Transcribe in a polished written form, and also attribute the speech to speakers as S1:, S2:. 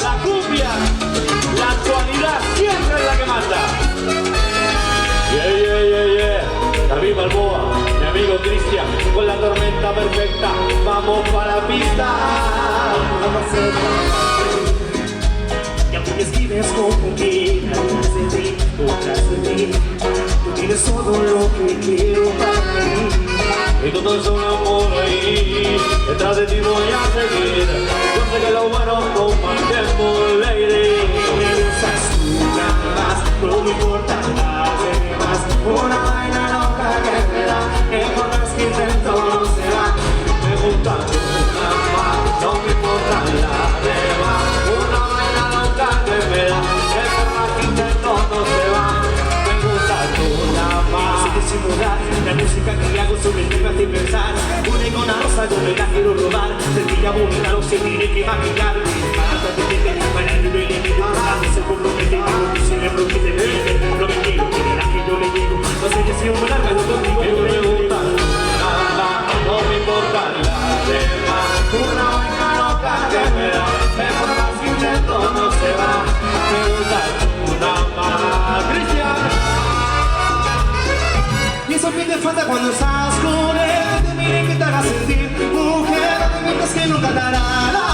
S1: La cumbia, la actualidad siempre es la que manda. David Balboa, mi amigo Cristian, con la tormenta perfecta, vamos para la pista.
S2: Y aunque me escribes con mil detrás de ti, tú tienes todo lo que quiero para mí.
S1: Y todo es un amor ahí, detrás de ti voy a seguir. Yo sé que lo bueno compartimos, lady.
S2: Me gustas tú nada más, no me importa las demás. Una vaina loca que me da, que con las que intento no se va.
S1: Me gusta tú nada más, no me importa la demás. Una vaina loca que me da, que por más que intento no se va. Me gusta tú nada más.
S2: Sigue sin dudar, la música que hago sobre ti me hace pensar. Una icona rosa yo me la quiero robar. Sencilla, bonita, no se tiene que maquillar. Para el nivel de mi vida, se compromete, y se me promete. Lo que quiero, que dirá que yo le digo. No sé si es un largo, yo contigo.
S1: Pero me gusta nada, no me importa la demás. Una vaina loca que me da, que por más que intento no se va. Me gusta tú nada más. Cristian.
S2: Y eso que te falta cuando estás con él, que te miren, que te haga sentir mujer, no te mientas que nunca te hará la